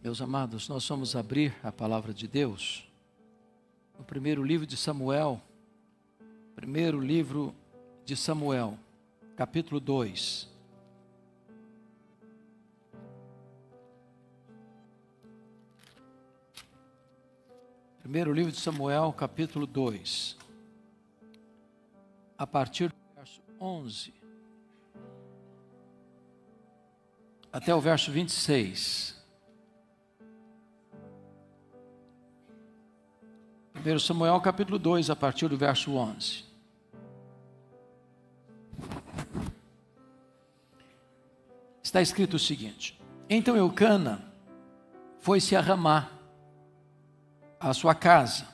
Meus amados, nós vamos abrir a palavra de Deus no primeiro livro de Samuel, capítulo 2. Primeiro livro de Samuel, capítulo 2, a partir do verso 11 até o verso 26. 1 Samuel capítulo 2, a partir do verso 11. Está escrito o seguinte: Então Eucana foi-se a Ramá, à sua casa.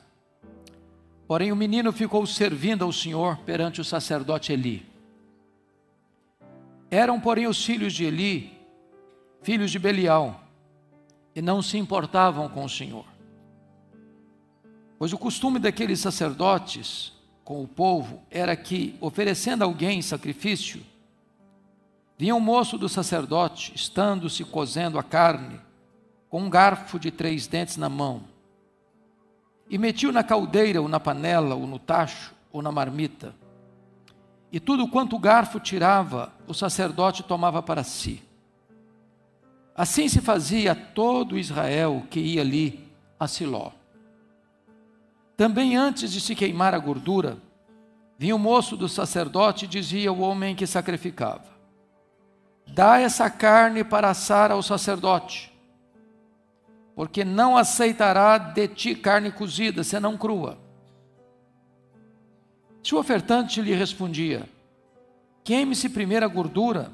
Porém o menino ficou servindo ao Senhor perante o sacerdote Eli. Eram, porém, os filhos de Eli, filhos de Belial, e não se importavam com o Senhor. Pois o costume daqueles sacerdotes com o povo era que, oferecendo a alguém sacrifício, vinha um moço do sacerdote, estando-se cozendo a carne, com um garfo de 3 dentes na mão, e metia-o na caldeira, ou na panela, ou no tacho, ou na marmita. E tudo quanto o garfo tirava, o sacerdote tomava para si. Assim se fazia a todo Israel que ia ali a Siló. Também antes de se queimar a gordura, vinha o moço do sacerdote e dizia ao homem que sacrificava: Dá essa carne para assar ao sacerdote, porque não aceitará de ti carne cozida, senão crua. Se o ofertante lhe respondia: Queime-se primeiro a gordura,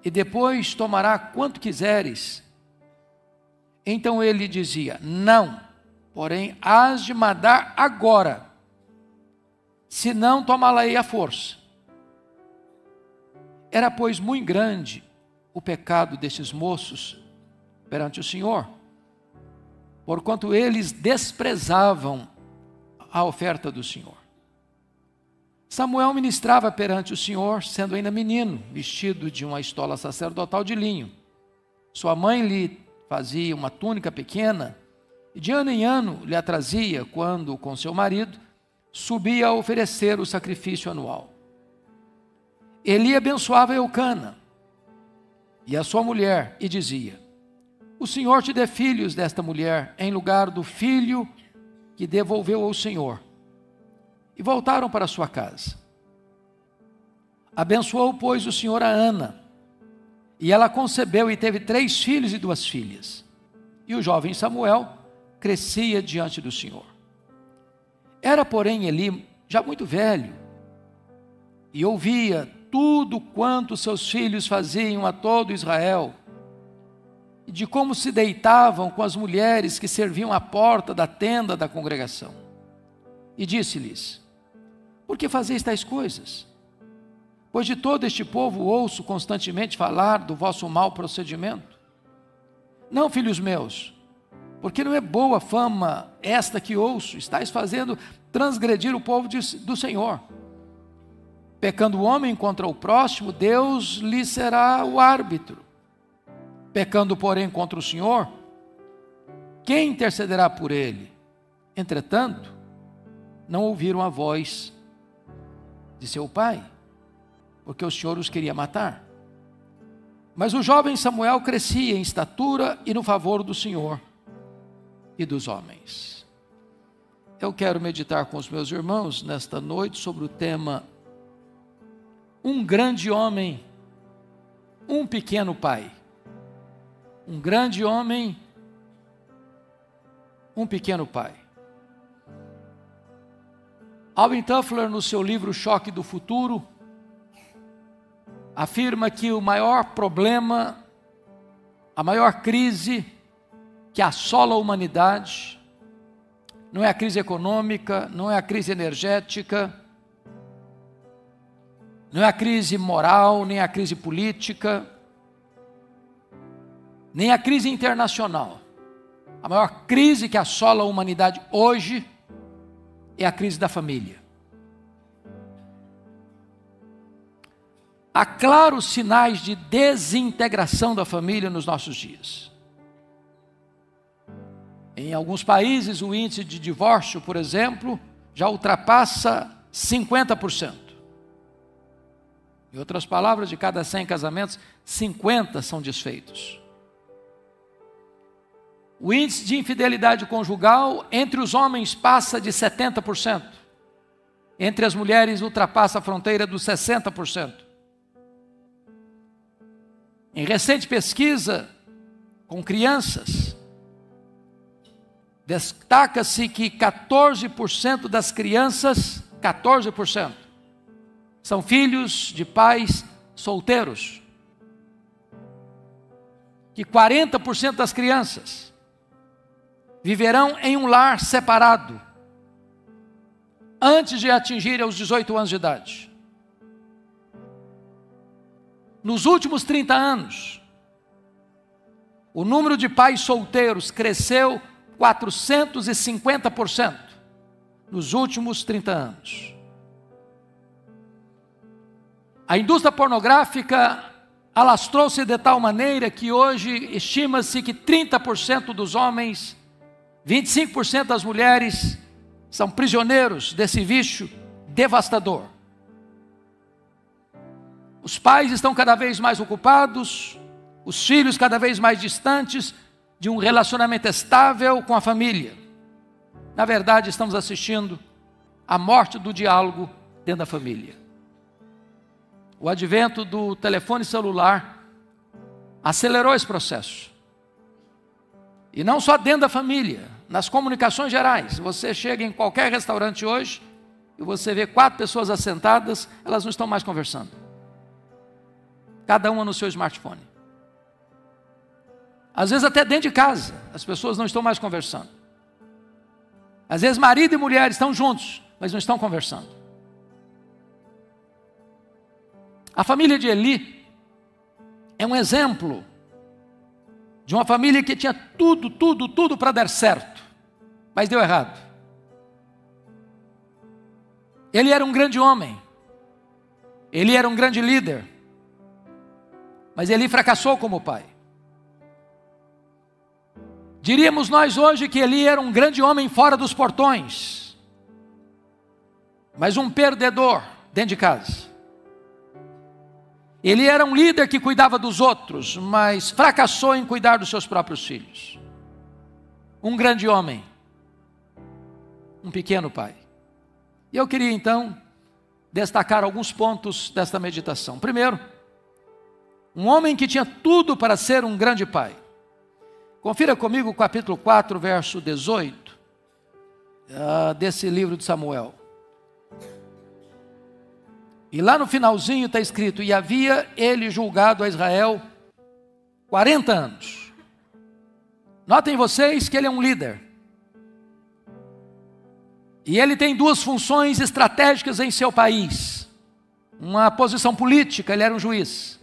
e depois tomará quanto quiseres. Então ele dizia: Não, porém hás de mandar agora, senão tomá-la-ei à força. Era, pois, muito grande o pecado destes moços perante o Senhor, porquanto eles desprezavam a oferta do Senhor. Samuel ministrava perante o Senhor, sendo ainda menino, vestido de uma estola sacerdotal de linho. Sua mãe lhe fazia uma túnica pequena, e de ano em ano lhe a trazia, quando com seu marido subia a oferecer o sacrifício anual. Eli abençoava Eucana e a sua mulher, e dizia: O Senhor te dê filhos desta mulher, em lugar do filho que devolveu ao Senhor. E voltaram para sua casa. Abençoou, pois, o Senhor a Ana, e ela concebeu e teve 3 filhos e 2 filhas. E o jovem Samuel crescia diante do Senhor. Era, porém, Eli já muito velho, e ouvia tudo quanto seus filhos faziam a todo Israel, e de como se deitavam com as mulheres que serviam à porta da tenda da congregação. E disse-lhes: Por que fazeis tais coisas? Pois de todo este povo ouço constantemente falar do vosso mau procedimento. Não, filhos meus, porque não é boa fama esta que ouço. Estais fazendo transgredir o povo do Senhor. Pecando o homem contra o próximo, Deus lhe será o árbitro. Pecando, porém, contra o Senhor, quem intercederá por ele? Entretanto, não ouviram a voz de seu pai, porque o Senhor os queria matar. Mas o jovem Samuel crescia em estatura e no favor do Senhor e dos homens. Eu quero meditar com os meus irmãos nesta noite sobre o tema: um grande homem, um pequeno pai. Um grande homem, um pequeno pai. Alvin Toffler, no seu livro Choque do Futuro, afirma que o maior problema, a maior crise que assola a humanidade, não é a crise econômica, não é a crise energética, não é a crise moral, nem a crise política, nem a crise internacional. A maior crise que assola a humanidade hoje é a crise da família. Há claros sinais de desintegração da família nos nossos dias. Em alguns países, o índice de divórcio, por exemplo, já ultrapassa 50%. Em outras palavras, de cada 100 casamentos, 50 são desfeitos. O índice de infidelidade conjugal entre os homens passa de 70%. Entre as mulheres ultrapassa a fronteira dos 60%. Em recente pesquisa com crianças, destaca-se que 14% das crianças, 14%, são filhos de pais solteiros. Que 40% das crianças viverão em um lar separado antes de atingirem os 18 anos de idade. Nos últimos 30 anos, o número de pais solteiros cresceu 450% nos últimos 30 anos. A indústria pornográfica alastrou-se de tal maneira que hoje estima-se que 30% dos homens, 25% das mulheres são prisioneiros desse vício devastador. Os pais estão cada vez mais ocupados, os filhos cada vez mais distantes de um relacionamento estável com a família. Na verdade, estamos assistindo à morte do diálogo dentro da família. O advento do telefone celular acelerou esse processo. E não só dentro da família, nas comunicações gerais. Você chega em qualquer restaurante hoje e você vê 4 pessoas assentadas, elas não estão mais conversando. Cada uma no seu smartphone. Às vezes até dentro de casa, as pessoas não estão mais conversando. Às vezes marido e mulher estão juntos, mas não estão conversando. A família de Eli é um exemplo de uma família que tinha tudo para dar certo, mas deu errado. Ele era um grande homem, ele era um grande líder, mas Eli fracassou como pai. Diríamos nós hoje que Eli era um grande homem fora dos portões, mas um perdedor dentro de casa. Ele era um líder que cuidava dos outros, mas fracassou em cuidar dos seus próprios filhos. Um grande homem, um pequeno pai. E eu queria então destacar alguns pontos desta meditação. Primeiro, um homem que tinha tudo para ser um grande pai. Confira comigo o capítulo 4, verso 18, desse livro de Samuel. E lá no finalzinho está escrito: e havia ele julgado a Israel 40 anos. Notem vocês que ele é um líder. E ele tem 2 funções estratégicas em seu país. Uma posição política, ele era um juiz.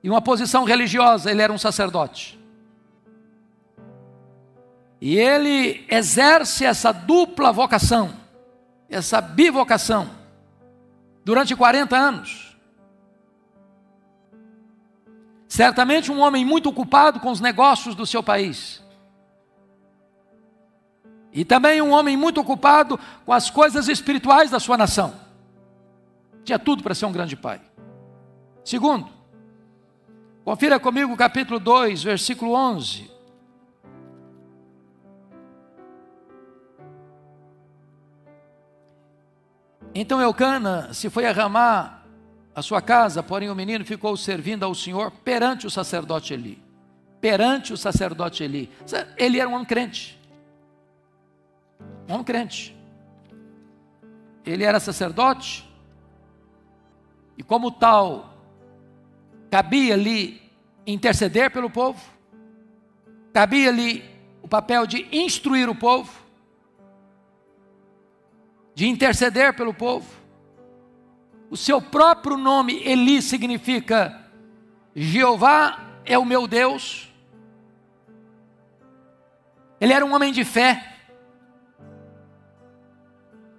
E uma posição religiosa, ele era um sacerdote. E ele exerce essa dupla vocação, essa bivocação, durante 40 anos. Certamente um homem muito ocupado com os negócios do seu país. E também um homem muito ocupado com as coisas espirituais da sua nação. Tinha tudo para ser um grande pai. Segundo, confira comigo o capítulo 2, versículo 11. Então Eucana se foi a Ramá, a sua casa, porém o menino ficou servindo ao Senhor perante o sacerdote Eli. Perante o sacerdote Eli. Ele era um homem crente. Um homem crente. Ele era sacerdote. E como tal, cabia-lhe interceder pelo povo. Cabia-lhe o papel de instruir o povo, de interceder pelo povo. O seu próprio nome, Eli, significa Jeová é o meu Deus. Ele era um homem de fé,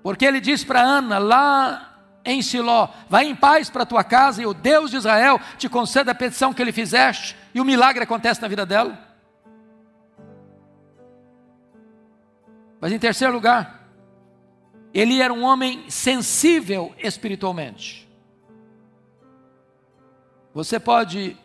porque ele disse para Ana, lá em Siló: vai em paz para a tua casa e o Deus de Israel te conceda a petição que lhe fizeste. E o milagre acontece na vida dela. Mas em terceiro lugar, Eli era um homem sensível espiritualmente. Você pode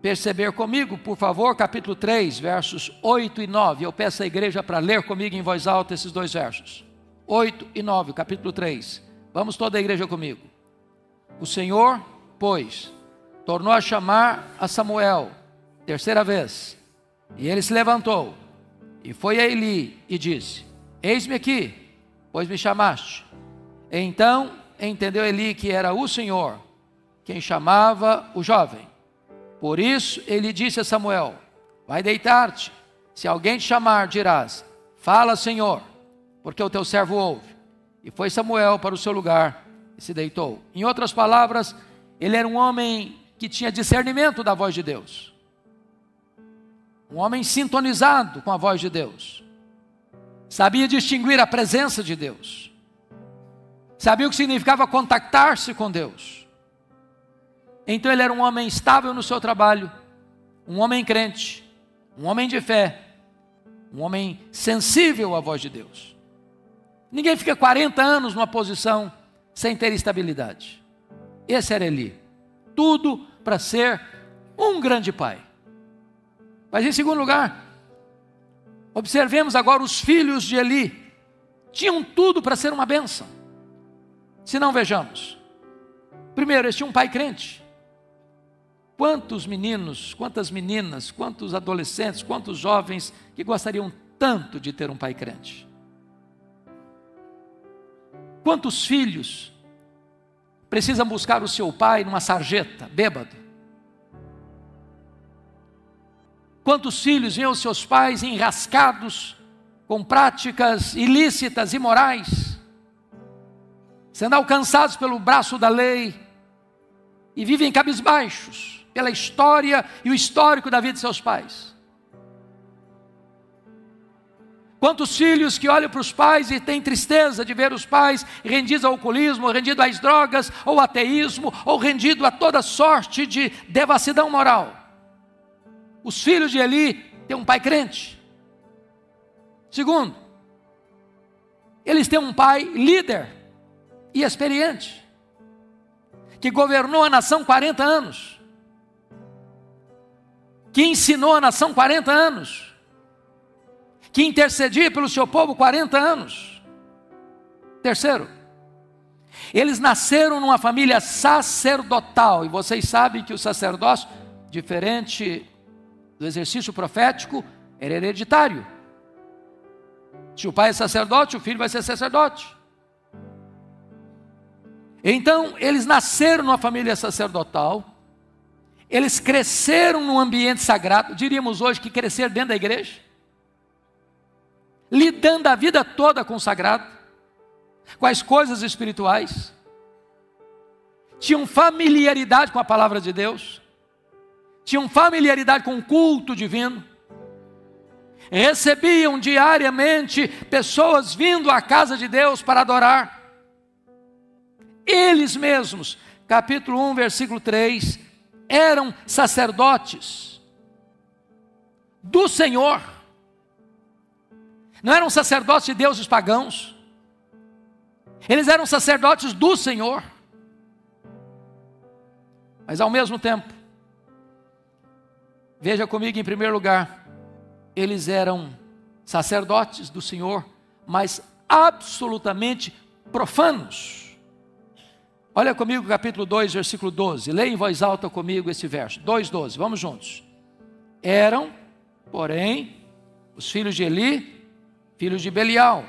perceber comigo, por favor, capítulo 3, versos 8 e 9. Eu peço à igreja para ler comigo em voz alta esses dois versos. 8 e 9, capítulo 3. Vamos toda a igreja comigo. O Senhor, pois, tornou a chamar a Samuel, terceira vez. E ele se levantou, e foi a Eli, e disse: eis-me aqui, pois me chamaste. Então entendeu Eli que era o Senhor quem chamava o jovem. Por isso ele disse a Samuel: vai deitar-te, se alguém te chamar, dirás: fala, Senhor, porque o teu servo ouve. E foi Samuel para o seu lugar e se deitou. Em outras palavras, ele era um homem que tinha discernimento da voz de Deus, um homem sintonizado com a voz de Deus, sabia distinguir a presença de Deus, sabia o que significava contactar-se com Deus. Então ele era um homem estável no seu trabalho, um homem crente, um homem de fé, um homem sensível à voz de Deus. Ninguém fica 40 anos numa posição sem ter estabilidade. Esse era Eli. Tudo para ser um grande pai. Mas em segundo lugar, observemos agora os filhos de Eli. Tinham tudo para ser uma bênção. Se não, vejamos. Primeiro, eles tinham um pai crente. Quantos meninos, quantas meninas, quantos adolescentes, quantos jovens que gostariam tanto de ter um pai crente? Quantos filhos precisam buscar o seu pai numa sarjeta, bêbado? Quantos filhos veem os seus pais enrascados com práticas ilícitas, imorais, sendo alcançados pelo braço da lei e vivem cabisbaixos pela história e o histórico da vida de seus pais? Quantos filhos que olham para os pais e têm tristeza de ver os pais rendidos ao alcoolismo, rendidos às drogas, ou ateísmo, ou rendidos a toda sorte de devassidão moral? Os filhos de Eli têm um pai crente. Segundo, eles têm um pai líder e experiente, que governou a nação 40 anos, que ensinou a nação 40 anos, que intercedia pelo seu povo 40 anos. Terceiro, eles nasceram numa família sacerdotal, e vocês sabem que o sacerdócio, diferente do exercício profético, era hereditário. Se o pai é sacerdote, o filho vai ser sacerdote. Então, eles nasceram numa família sacerdotal, eles cresceram num ambiente sagrado, diríamos hoje que cresceram dentro da igreja, lidando a vida toda com o sagrado, com as coisas espirituais, tinham familiaridade com a palavra de Deus, tinham familiaridade com o culto divino, recebiam diariamente pessoas vindo à casa de Deus para adorar. Eles mesmos, capítulo 1, versículo 3, eram sacerdotes do Senhor. Não eram sacerdotes de deuses pagãos, eles eram sacerdotes do Senhor. Mas ao mesmo tempo, veja comigo, em primeiro lugar, eles eram sacerdotes do Senhor, mas absolutamente profanos. Olha comigo capítulo 2, versículo 12. Leia em voz alta comigo esse verso. 2:12, vamos juntos. Eram, porém, os filhos de Eli, filhos de Belial,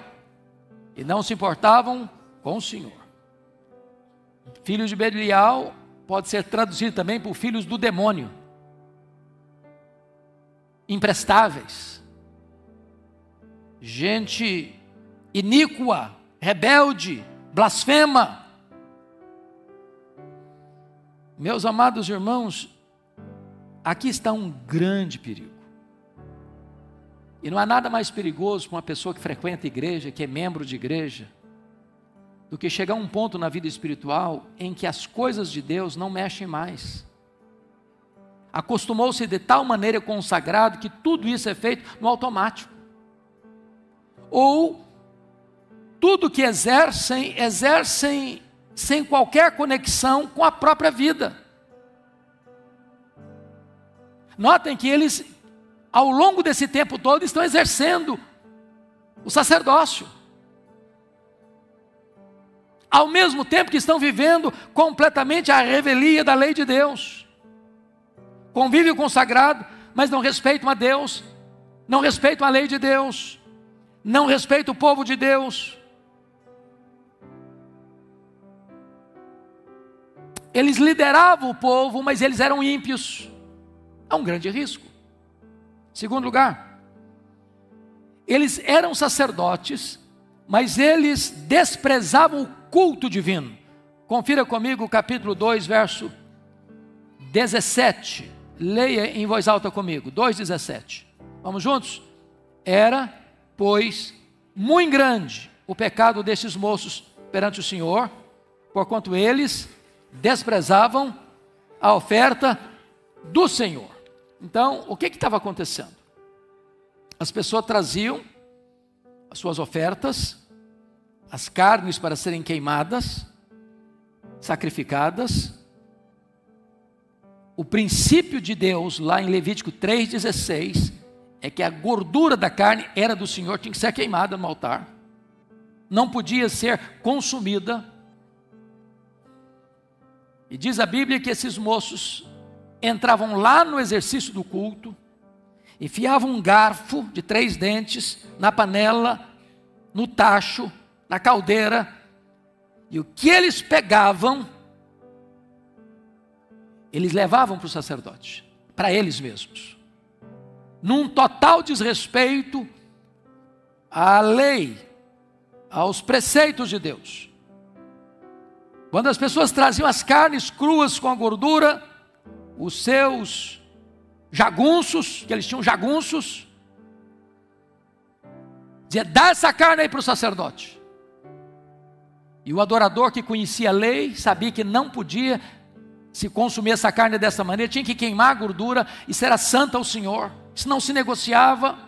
e não se importavam com o Senhor. Filhos de Belial pode ser traduzido também por filhos do demônio. Imprestáveis. Gente iníqua, rebelde, blasfema. Meus amados irmãos, aqui está um grande perigo. E não há nada mais perigoso para uma pessoa que frequenta a igreja, que é membro de igreja, do que chegar a um ponto na vida espiritual em que as coisas de Deus não mexem mais. Acostumou-se de tal maneira com o sagrado que tudo isso é feito no automático. ou tudo que exercem sem qualquer conexão com a própria vida. Notem que eles, ao longo desse tempo todo, estão exercendo o sacerdócio, ao mesmo tempo que estão vivendo completamente a revelia da lei de Deus. Convívio com o sagrado, mas não respeitam a Deus, não respeitam a lei de Deus, não respeitam o povo de Deus. Eles lideravam o povo, mas eles eram ímpios. É um grande risco. Segundo lugar, eles eram sacerdotes, mas eles desprezavam o culto divino. Confira comigo o capítulo 2, verso 17. Leia em voz alta comigo, 2,17. Vamos juntos? Era, pois, muito grande o pecado destes moços perante o Senhor, porquanto eles desprezavam a oferta do Senhor. Então, o que estava acontecendo? As pessoas traziam as suas ofertas, as carnes para serem queimadas, sacrificadas. O princípio de Deus, lá em Levítico 3,16, é que a gordura da carne era do Senhor, tinha que ser queimada no altar, não podia ser consumida. E diz a Bíblia que esses moços entravam lá no exercício do culto, enfiavam um garfo de 3 dentes na panela, no tacho, na caldeira, e o que eles pegavam, eles levavam para o sacerdote, para eles mesmos, num total desrespeito à lei, aos preceitos de Deus. Quando as pessoas traziam as carnes cruas com a gordura, os seus jagunços, que eles tinham jagunços, dizia: dá essa carne aí para o sacerdote. E o adorador que conhecia a lei, sabia que não podia se consumir essa carne dessa maneira, tinha que queimar a gordura, isso era santo ao Senhor, isso não se negociava.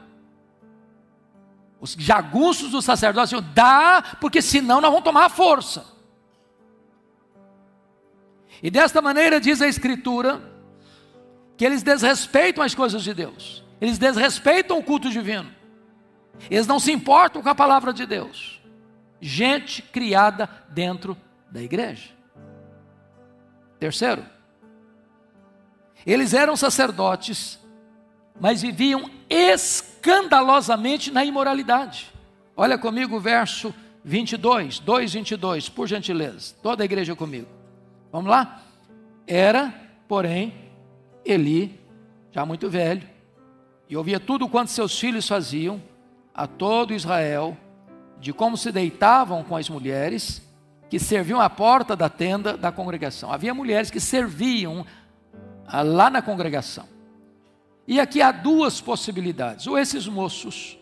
Os jagunços do sacerdote diziam: dá, porque senão nós vamos tomar a força. E desta maneira diz a Escritura, que eles desrespeitam as coisas de Deus, eles desrespeitam o culto divino, eles não se importam com a palavra de Deus. Gente criada dentro da igreja. Terceiro, eles eram sacerdotes, mas viviam escandalosamente na imoralidade. Olha comigo o verso 22, 2:22, por gentileza, toda a igreja comigo. Vamos lá? Era, porém, Eli, já muito velho, e ouvia tudo quanto seus filhos faziam, a todo Israel, de como se deitavam com as mulheres que serviam à porta da tenda da congregação. Havia mulheres que serviam lá na congregação. E aqui há duas possibilidades. Ou esses moços,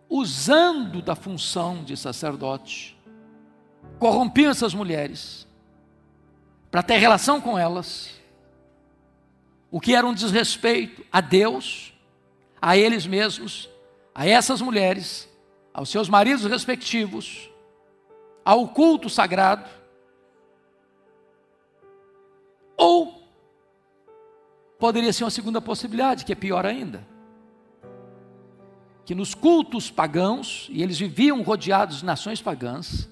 usando da função de sacerdote, corrompiam essas mulheres para ter relação com elas, o que era um desrespeito a Deus, a eles mesmos, a essas mulheres, aos seus maridos respectivos, ao culto sagrado. Ou poderia ser uma segunda possibilidade, que é pior ainda, que nos cultos pagãos, e eles viviam rodeados de nações pagãs,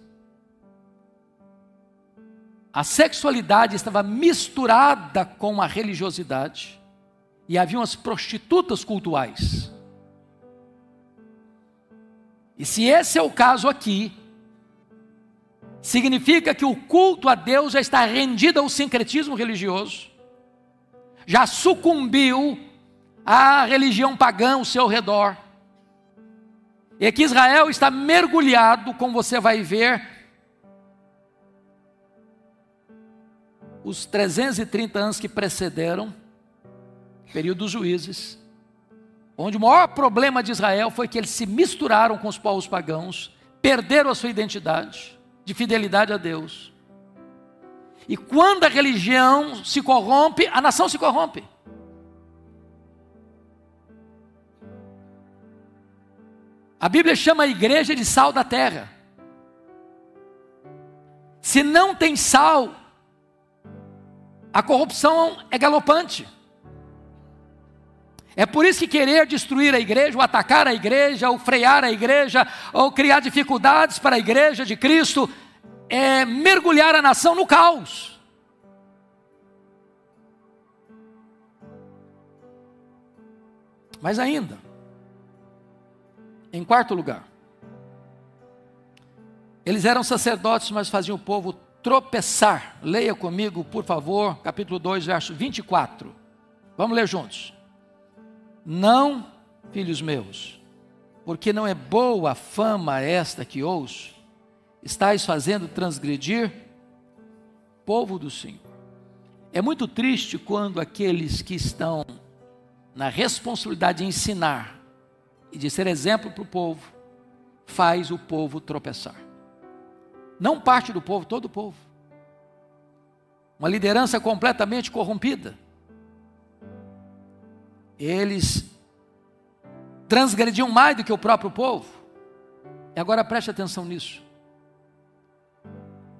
a sexualidade estava misturada com a religiosidade, e haviam as prostitutas cultuais. E se esse é o caso aqui, significa que o culto a Deus já está rendido ao sincretismo religioso, já sucumbiu à religião pagã ao seu redor, e que Israel está mergulhado, como você vai ver, os 330 anos que precederam o período dos juízes, onde o maior problema de Israel foi que eles se misturaram com os povos pagãos, perderam a sua identidade de fidelidade a Deus. E quando a religião se corrompe, a nação se corrompe. A Bíblia chama a igreja de sal da terra. Se não tem sal, a corrupção é galopante. É por isso que querer destruir a igreja, ou atacar a igreja, ou frear a igreja, ou criar dificuldades para a igreja de Cristo, é mergulhar a nação no caos. Mas ainda, em quarto lugar, eles eram sacerdotes, mas faziam o povo tropeçar. Leia comigo, por favor, capítulo 2, verso 24. Vamos ler juntos. Não, filhos meus, porque não é boa a fama esta que ouço, estáis fazendo transgredir o povo do Senhor. É muito triste quando aqueles que estão na responsabilidade de ensinar e de ser exemplo para o povo, faz o povo tropeçar. Não parte do povo, todo o povo. Uma liderança completamente corrompida. Eles transgrediam mais do que o próprio povo. E agora preste atenção nisso.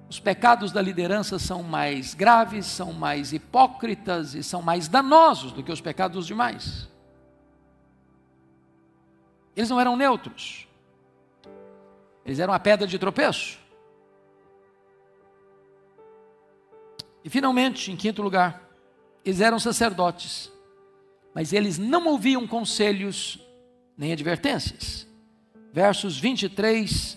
Os pecados da liderança são mais graves, são mais hipócritas e são mais danosos do que os pecados dos demais. Eles não eram neutros. Eles eram a pedra de tropeço. E finalmente, em quinto lugar, eles eram sacerdotes, mas eles não ouviam conselhos nem advertências. Versos 23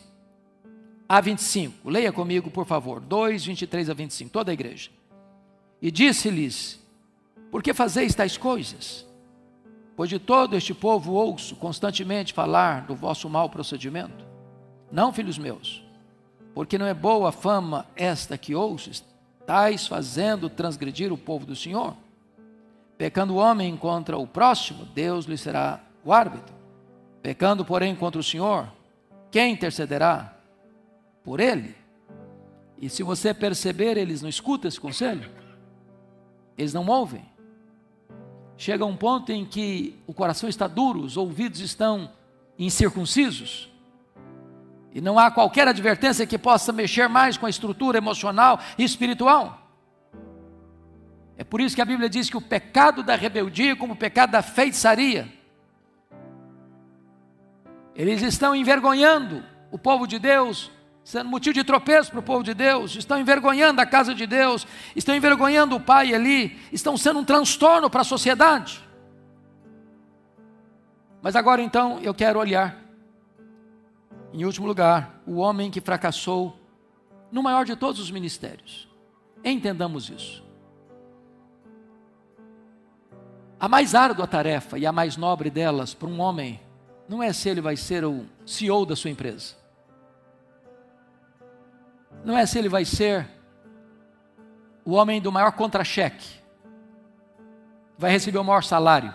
a 25, leia comigo por favor, 2, 23 a 25, toda a igreja. E disse-lhes, por que fazeis tais coisas? Pois de todo este povo ouço constantemente falar do vosso mau procedimento. Não, filhos meus, porque não é boa a fama esta que ouço, estáis fazendo transgredir o povo do Senhor. Pecando o homem contra o próximo, Deus lhe será o árbitro. Pecando, porém, contra o Senhor, quem intercederá por ele? E se você perceber, eles não escutam esse conselho. Eles não ouvem. Chega um ponto em que o coração está duro, os ouvidos estão incircuncisos. E não há qualquer advertência que possa mexer mais com a estrutura emocional e espiritual. É por isso que a Bíblia diz que o pecado da rebeldia é como o pecado da feitiçaria. Eles estão envergonhando o povo de Deus, sendo motivo de tropeço para o povo de Deus, estão envergonhando a casa de Deus, estão envergonhando o pai ali, estão sendo um transtorno para a sociedade. Mas agora então eu quero olhar, em último lugar, o homem que fracassou no maior de todos os ministérios. Entendamos isso. A mais árdua tarefa e a mais nobre delas para um homem não é se ele vai ser o CEO da sua empresa. Não é se ele vai ser o homem do maior contra-cheque, vai receber o maior salário.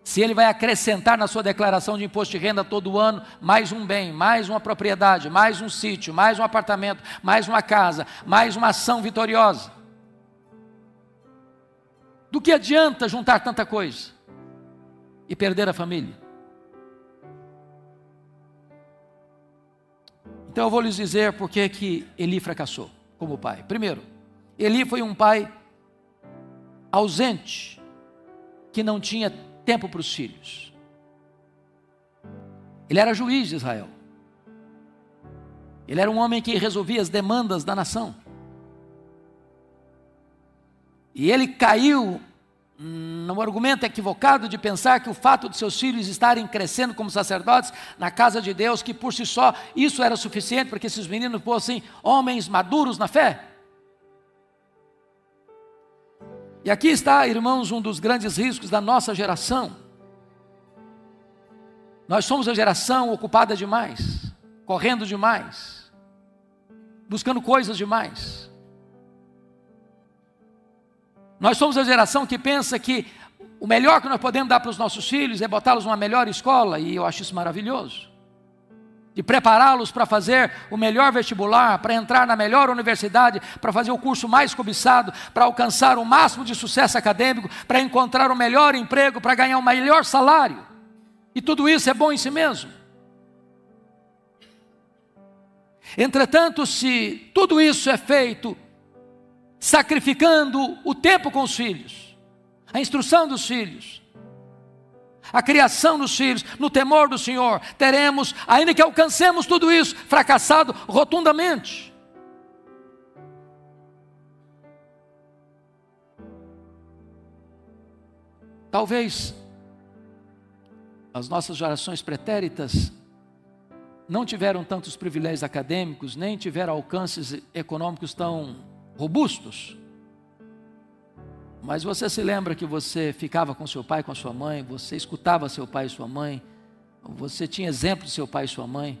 Se ele vai acrescentar na sua declaração de imposto de renda todo ano mais um bem, mais uma propriedade, mais um sítio, mais um apartamento, mais uma casa, mais uma ação vitoriosa. Do que adianta juntar tanta coisa e perder a família? Então eu vou lhes dizer por que Eli fracassou como pai. Primeiro, Eli foi um pai ausente, que não tinha tempo para os filhos. Ele era juiz de Israel. Ele era um homem que resolvia as demandas da nação. E ele caiu num argumento equivocado de pensar que o fato de seus filhos estarem crescendo como sacerdotes na casa de Deus, que por si só isso era suficiente para que esses meninos fossem homens maduros na fé. E aqui está, irmãos, um dos grandes riscos da nossa geração. Nós somos a geração ocupada demais, correndo demais, buscando coisas demais. Nós somos a geração que pensa que o melhor que nós podemos dar para os nossos filhos é botá-los numa melhor escola, e eu acho isso maravilhoso. De prepará-los para fazer o melhor vestibular, para entrar na melhor universidade, para fazer o curso mais cobiçado, para alcançar o máximo de sucesso acadêmico, para encontrar o melhor emprego, para ganhar o melhor salário. E tudo isso é bom em si mesmo. Entretanto, se tudo isso é feito sacrificando o tempo com os filhos, a instrução dos filhos, a criação dos filhos, no temor do Senhor, teremos, ainda que alcancemos tudo isso, fracassado rotundamente. Talvez as nossas gerações pretéritas não tiveram tantos privilégios acadêmicos, nem tiveram alcances econômicos tão robustos. Mas você se lembra que você ficava com seu pai, com a sua mãe, você escutava seu pai e sua mãe, você tinha exemplo de seu pai e sua mãe.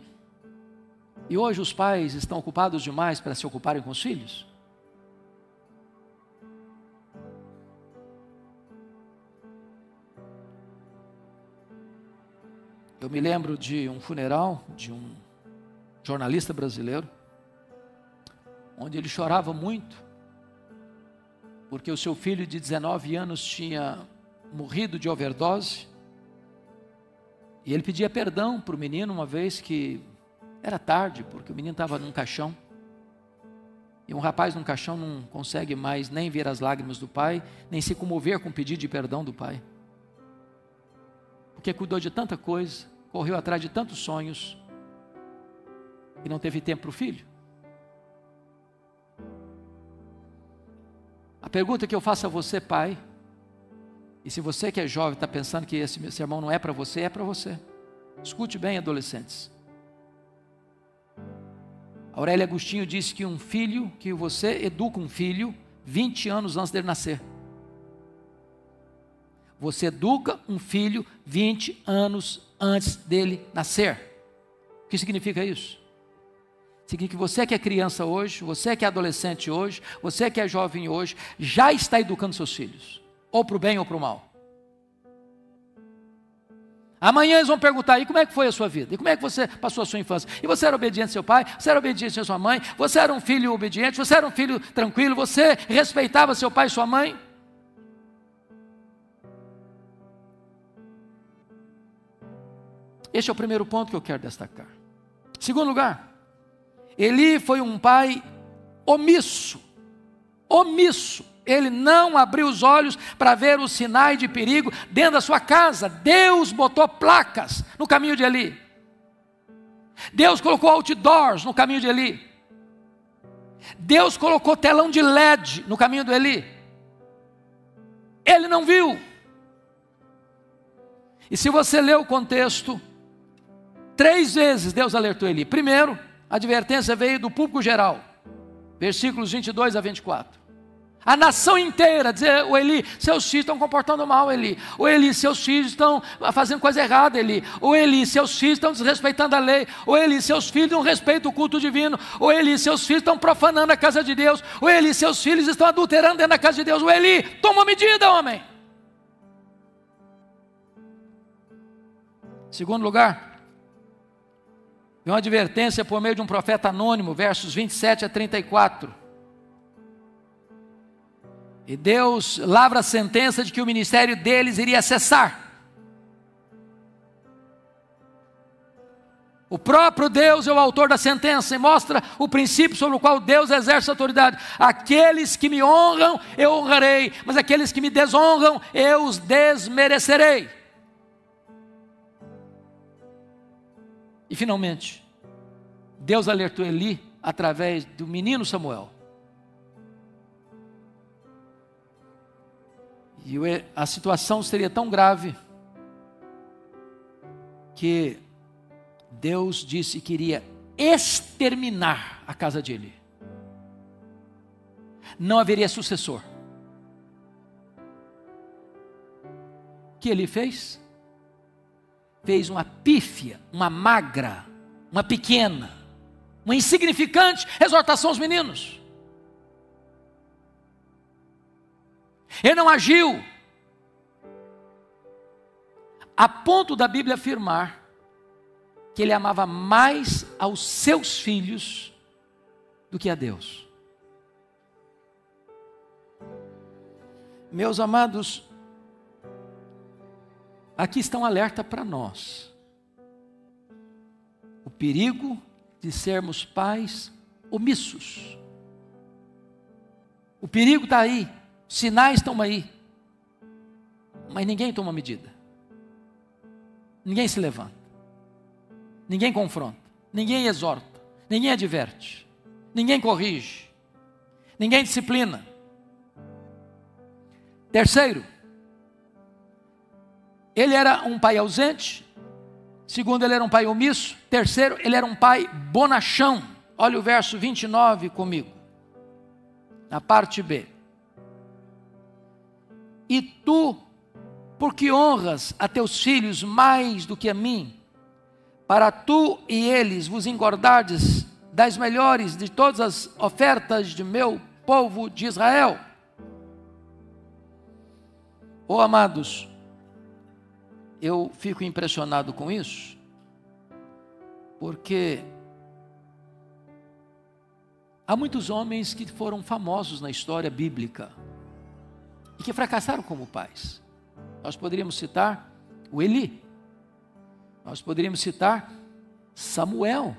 E hoje os pais estão ocupados demais para se ocuparem com os filhos? Eu me lembro de um funeral de um jornalista brasileiro, onde ele chorava muito, porque o seu filho de 19 anos tinha morrido de overdose, e ele pedia perdão para o menino uma vez que era tarde, porque o menino estava num caixão, e um rapaz num caixão não consegue mais nem ver as lágrimas do pai, nem se comover com o pedido de perdão do pai, porque cuidou de tanta coisa, correu atrás de tantos sonhos, e não teve tempo para o filho. A pergunta que eu faço a você, pai, e se você que é jovem está pensando que esse sermão não é para você, é para você. Escute bem, adolescentes. Aurélia Agostinho disse que que você educa um filho 20 anos antes dele nascer. Você educa um filho 20 anos antes dele nascer. O que significa isso? Significa que você que é criança hoje, você que é adolescente hoje, você que é jovem hoje, já está educando seus filhos, ou para o bem ou para o mal. Amanhã eles vão perguntar, e como é que foi a sua vida? E como é que você passou a sua infância? E você era obediente ao seu pai? Você era obediente à sua mãe? Você era um filho obediente? Você era um filho tranquilo? Você respeitava seu pai e sua mãe? Este é o primeiro ponto que eu quero destacar. Segundo lugar, Eli foi um pai omisso. Ele não abriu os olhos para ver os sinais de perigo dentro da sua casa. Deus botou placas no caminho de Eli. Deus colocou outdoors no caminho de Eli. Deus colocou telão de LED no caminho do Eli. Ele não viu. E se você ler o contexto, 3 vezes Deus alertou Eli. Primeiro, a advertência veio do público geral, versículos 22 a 24. A nação inteira dizer, o Eli, seus filhos estão comportando mal, Eli. O Eli, seus filhos estão fazendo coisa errada, Eli. O Eli, seus filhos estão desrespeitando a lei. O Eli, seus filhos não respeitam o culto divino. O Eli, seus filhos estão profanando a casa de Deus. O Eli, seus filhos estão adulterando dentro da casa de Deus. O Eli, toma medida, homem. Segundo lugar, uma advertência por meio de um profeta anônimo, versos 27 a 34. E Deus lavra a sentença de que o ministério deles iria cessar. O próprio Deus é o autor da sentença e mostra o princípio sobre o qual Deus exerce a autoridade. Aqueles que me honram, eu honrarei, mas aqueles que me desonram, eu os desmerecerei. E finalmente, Deus alertou Eli através do menino Samuel. E a situação seria tão grave que Deus disse que iria exterminar a casa de Eli. Não haveria sucessor. O que ele fez? Fez uma pífia, uma magra, uma pequena, uma insignificante exortação aos meninos. Ele não agiu a ponto da Bíblia afirmar que ele amava mais aos seus filhos do que a Deus. Meus amados, aqui está um alerta para nós. O perigo de sermos pais omissos. O perigo está aí, os sinais estão aí, mas ninguém toma medida. Ninguém se levanta, ninguém confronta, ninguém exorta, ninguém adverte, ninguém corrige, ninguém disciplina. Terceiro, ele era um pai ausente. Segundo, ele era um pai omisso. Terceiro, ele era um pai bonachão. Olha o verso 29 comigo, na parte B. E tu, porque honras a teus filhos mais do que a mim, para tu e eles vos engordardes das melhores de todas as ofertas de meu povo de Israel. Oh, amados, eu fico impressionado com isso, porque há muitos homens que foram famosos na história bíblica e que fracassaram como pais. Nós poderíamos citar o Eli, nós poderíamos citar Samuel.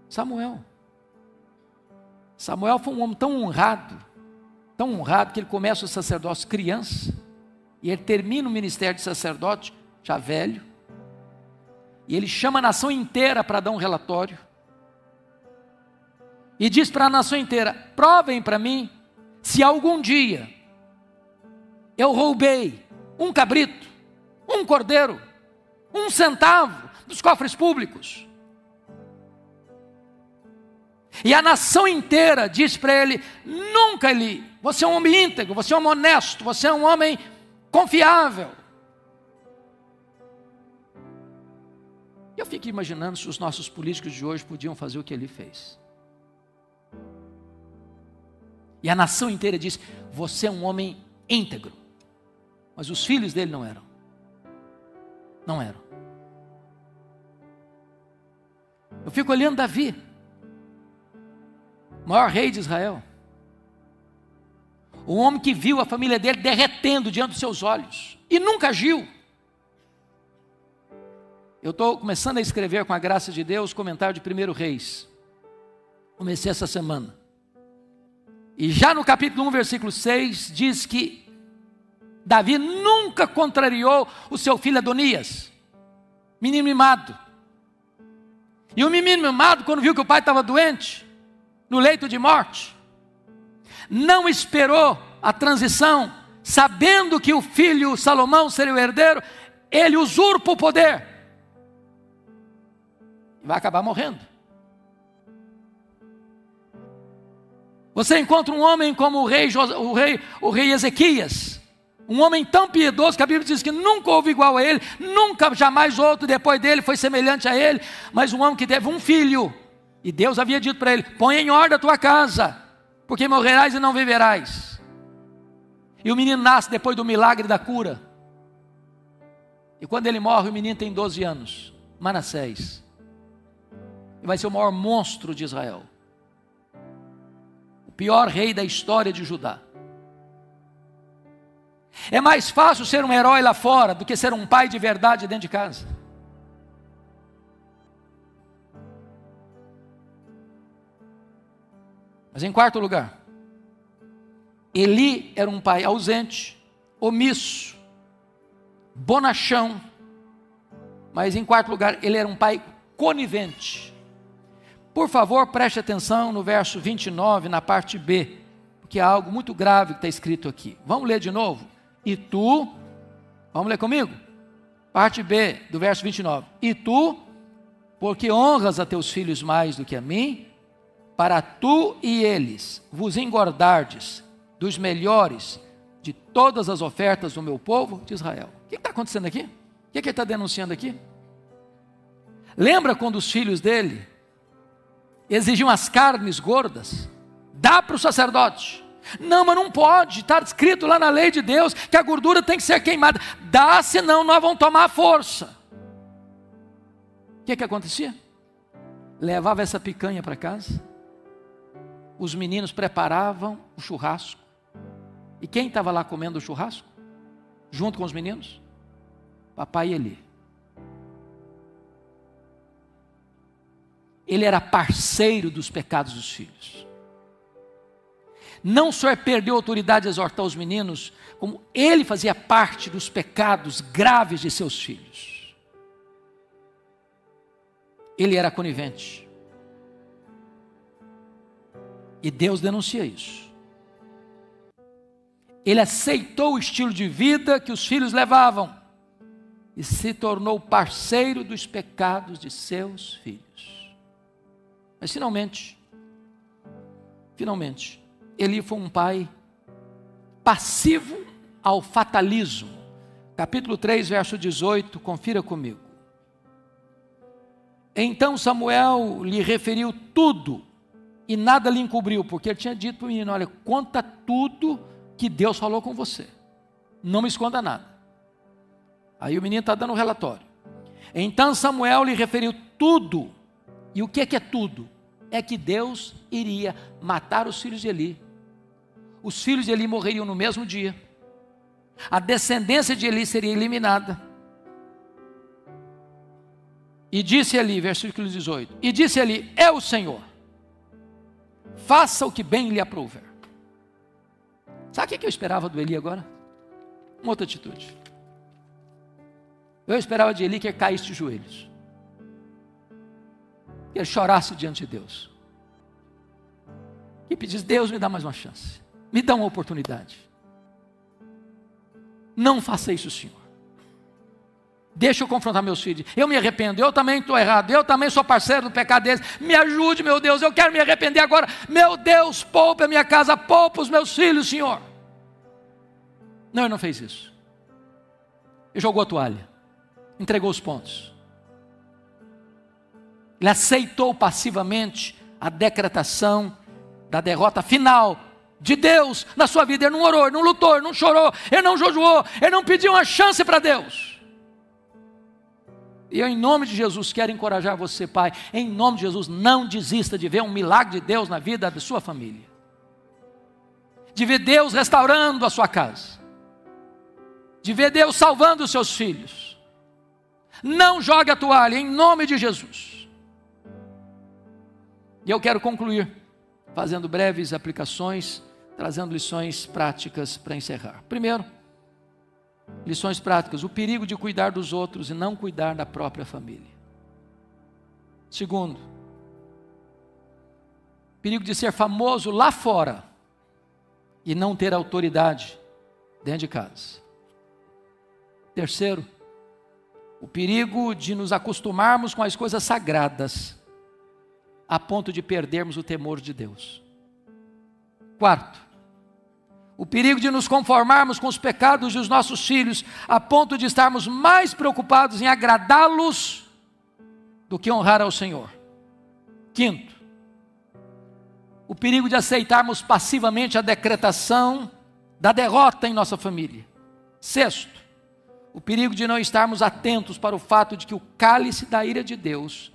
Samuel foi um homem tão honrado que ele começa o sacerdócio criança, e ele termina o ministério de sacerdote já velho, e ele chama a nação inteira para dar um relatório, e diz para a nação inteira: provem para mim se algum dia eu roubei um cabrito, um cordeiro, 1 centavo dos cofres públicos. E a nação inteira diz para ele: nunca, Eli, você é um homem íntegro, você é um homem honesto, você é um homem confiável. Eu fico imaginando se os nossos políticos de hoje podiam fazer o que ele fez. E a nação inteira diz: você é um homem íntegro. Mas os filhos dele não eram. Não eram. Eu fico olhando Davi, o maior rei de Israel. Um homem que viu a família dele derretendo diante dos seus olhos e nunca agiu. Eu estou começando a escrever, com a graça de Deus, comentário de 1 Reis. Comecei essa semana. E já no capítulo 1, versículo 6, diz que Davi nunca contrariou o seu filho Adonias, menino mimado. E o menino mimado, quando viu que o pai estava doente, no leito de morte, não esperou a transição, sabendo que o filho Salomão seria o herdeiro, ele usurpa o poder e vai acabar morrendo. Você encontra um homem como o rei Ezequias, um homem tão piedoso que a Bíblia diz que nunca houve igual a ele, nunca jamais outro depois dele foi semelhante a ele, mas um homem que teve um filho, e Deus havia dito para ele: põe em ordem a tua casa, porque morrerás e não viverás. E o menino nasce depois do milagre da cura, e quando ele morre, o menino tem 12 anos, Manassés, e vai ser o maior monstro de Israel, o pior rei da história de Judá. É mais fácil ser um herói lá fora do que ser um pai de verdade dentro de casa. Mas em quarto lugar, Eli era um pai ausente, omisso, bonachão. Mas em quarto lugar, ele era um pai conivente. Por favor, preste atenção no verso 29, na parte B, porque há algo muito grave que está escrito aqui. Vamos ler de novo? E tu, vamos ler comigo? Parte B do verso 29. E tu, porque honras a teus filhos mais do que a mim, para tu e eles vos engordardes dos melhores de todas as ofertas do meu povo de Israel. O que está acontecendo aqui? O que ele está denunciando aqui? Lembra quando os filhos dele exigiam as carnes gordas? Dá para o sacerdote. Não, mas não pode, está escrito lá na lei de Deus que a gordura tem que ser queimada. Dá, senão nós vamos tomar força. O que acontecia? Levava essa picanha para casa, os meninos preparavam o churrasco, e quem estava lá comendo o churrasco? Junto com os meninos? Papai Eli. Ele era parceiro dos pecados dos filhos. Não só perdeu a autoridade de exortar os meninos, como ele fazia parte dos pecados graves de seus filhos. Ele era conivente. E Deus denuncia isso. Ele aceitou o estilo de vida que os filhos levavam e se tornou parceiro dos pecados de seus filhos. Mas finalmente, Eli foi um pai passivo ao fatalismo. Capítulo 3, verso 18, confira comigo. Então Samuel lhe referiu tudo e nada lhe encobriu, porque ele tinha dito para o menino: olha, conta tudo que Deus falou com você, não me esconda nada. Aí o menino está dando um relatório. Então Samuel lhe referiu tudo. E o que é tudo? É que Deus iria matar os filhos de Eli. Os filhos de Eli morreriam no mesmo dia. A descendência de Eli seria eliminada. E disse Eli, versículo 18, e disse Eli: é o Senhor, faça o que bem lhe aprouver. Sabe o que eu esperava do Eli agora? Uma outra atitude. Eu esperava de Eli que ele caísse de joelhos, que ele chorasse diante de Deus, que pedisse: Deus, me dá mais uma chance, me dá uma oportunidade. Não faça isso, Senhor. Deixa eu confrontar meus filhos. Eu me arrependo, eu também estou errado, eu também sou parceiro do pecado deles. Me ajude, meu Deus, eu quero me arrepender agora. Meu Deus, poupa a minha casa, poupa os meus filhos, Senhor. Não, ele não fez isso. Ele jogou a toalha, entregou os pontos. Ele aceitou passivamente a decretação da derrota final de Deus na sua vida. Ele não orou, ele não lutou, ele não chorou, ele não jejuou, ele não pediu uma chance para Deus. E eu, em nome de Jesus, quero encorajar você, pai, em nome de Jesus, não desista de ver um milagre de Deus na vida da sua família, de ver Deus restaurando a sua casa, de ver Deus salvando os seus filhos. Não jogue a toalha, em nome de Jesus. E eu quero concluir fazendo breves aplicações, trazendo lições práticas para encerrar. Primeiro, lições práticas: o perigo de cuidar dos outros e não cuidar da própria família. Segundo, perigo de ser famoso lá fora e não ter autoridade dentro de casa. Terceiro, o perigo de nos acostumarmos com as coisas sagradas a ponto de perdermos o temor de Deus. Quarto, o perigo de nos conformarmos com os pecados dos nossos filhos a ponto de estarmos mais preocupados em agradá-los do que honrar ao Senhor. Quinto, o perigo de aceitarmos passivamente a decretação da derrota em nossa família. Sexto, o perigo de não estarmos atentos para o fato de que o cálice da ira de Deus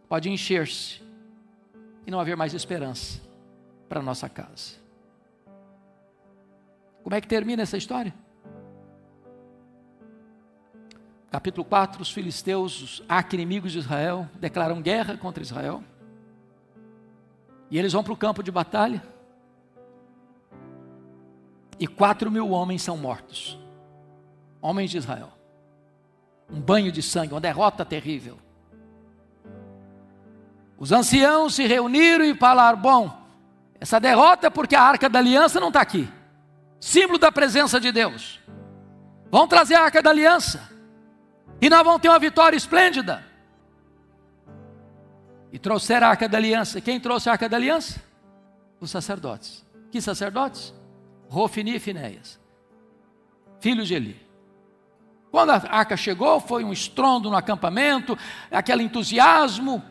pode encher-se e não haver mais esperança para a nossa casa. Como é que termina essa história? Capítulo 4, os filisteus, os arqui-inimigos de Israel, declaram guerra contra Israel. E eles vão para o campo de batalha. E 4.000 homens são mortos. Homens de Israel. Um banho de sangue, uma derrota terrível. Os anciãos se reuniram e falaram: bom, essa derrota é porque a Arca da Aliança não está aqui. Símbolo da presença de Deus. Vão trazer a Arca da Aliança e nós vamos ter uma vitória esplêndida. E trouxeram a Arca da Aliança. Quem trouxe a Arca da Aliança? Os sacerdotes. Que sacerdotes? Hofni e Finéias, filhos de Eli. Quando a arca chegou, foi um estrondo no acampamento, aquele entusiasmo.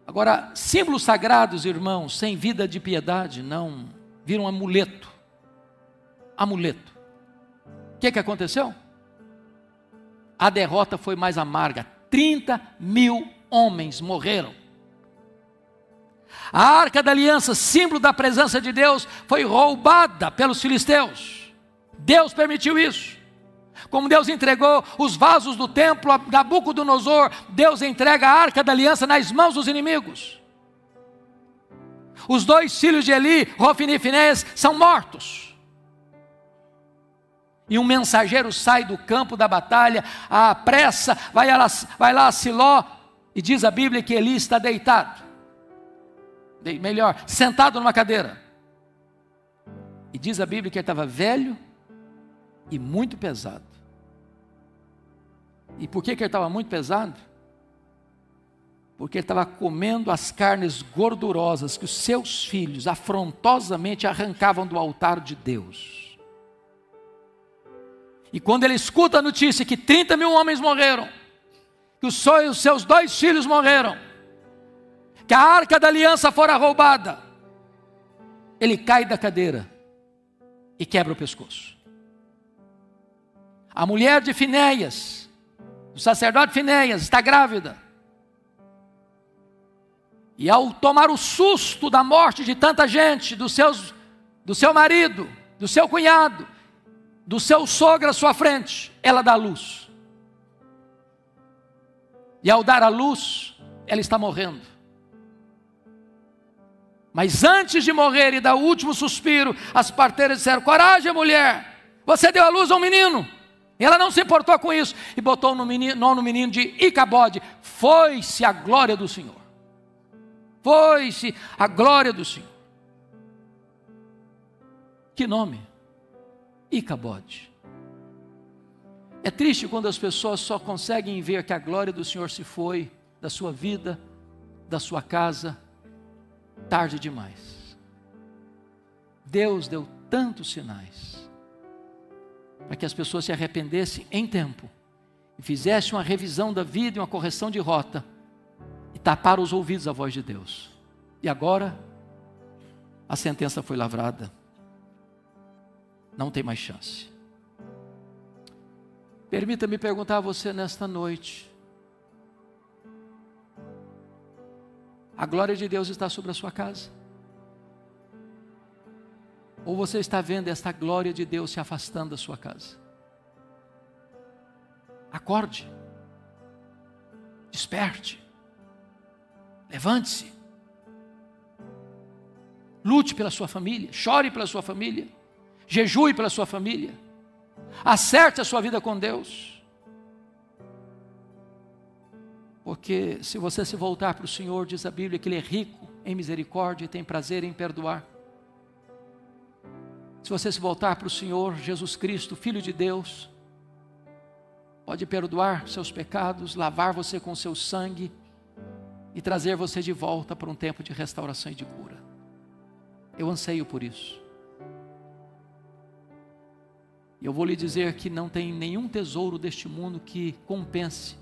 Agora, símbolos sagrados, irmãos, sem vida de piedade, não, viram amuleto. Amuleto. O que aconteceu? A derrota foi mais amarga. 30.000 homens morreram. A Arca da Aliança, símbolo da presença de Deus, foi roubada pelos filisteus. Deus permitiu isso. Como Deus entregou os vasos do templo a Nabucodonosor, Deus entrega a arca da aliança nas mãos dos inimigos. Os 2 filhos de Eli, Hofni e Finéias, são mortos. E um mensageiro sai do campo da batalha, à pressa, vai lá a Siló, e diz a Bíblia que Eli está deitado. Melhor, sentado numa cadeira. E diz a Bíblia que ele estava velho e muito pesado. E por que ele estava muito pesado? Porque ele estava comendo as carnes gordurosas que os seus filhos afrontosamente arrancavam do altar de Deus. E quando ele escuta a notícia que 30 mil homens morreram, que os seus 2 filhos morreram, que a arca da aliança fora roubada, ele cai da cadeira e quebra o pescoço. A mulher de Finéias, o sacerdote Finéias, está grávida. E ao tomar o susto da morte de tanta gente, do seu marido, do seu cunhado, do seu sogro à sua frente, ela dá luz. E ao dar a luz, ela está morrendo. Mas antes de morrer e dar o último suspiro, as parteiras disseram: coragem, mulher, você deu a luz a um menino. E ela não se importou com isso e botou o nome no menino de Icabode. Foi-se a glória do Senhor. Foi-se a glória do Senhor. Que nome? Icabode. É triste quando as pessoas só conseguem ver que a glória do Senhor se foi da sua vida, da sua casa, tarde demais. Deus deu tantos sinais para que as pessoas se arrependessem em tempo e fizessem uma revisão da vida e uma correção de rota e taparam os ouvidos à voz de Deus. E agora a sentença foi lavrada. Não tem mais chance. Permita-me perguntar a você nesta noite: a glória de Deus está sobre a sua casa? Ou você está vendo esta glória de Deus se afastando da sua casa? Acorde. Desperte. Levante-se. Lute pela sua família. Chore pela sua família. Jejue pela sua família. Acerte a sua vida com Deus. Porque se você se voltar para o Senhor, diz a Bíblia que Ele é rico em misericórdia e tem prazer em perdoar. Se você se voltar para o Senhor, Jesus Cristo, Filho de Deus, pode perdoar seus pecados, lavar você com seu sangue e trazer você de volta para um tempo de restauração e de cura. Eu anseio por isso. E eu vou lhe dizer que não tem nenhum tesouro deste mundo que compense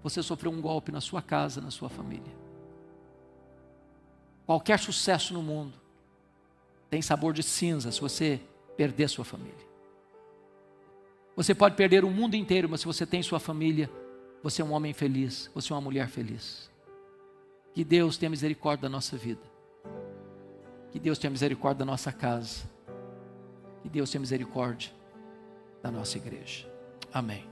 você sofrer um golpe na sua casa, na sua família. Qualquer sucesso no mundo tem sabor de cinza se você perder sua família. Você pode perder o mundo inteiro, mas se você tem sua família, você é um homem feliz, você é uma mulher feliz. Que Deus tenha misericórdia da nossa vida. Que Deus tenha misericórdia da nossa casa. Que Deus tenha misericórdia da nossa igreja. Amém.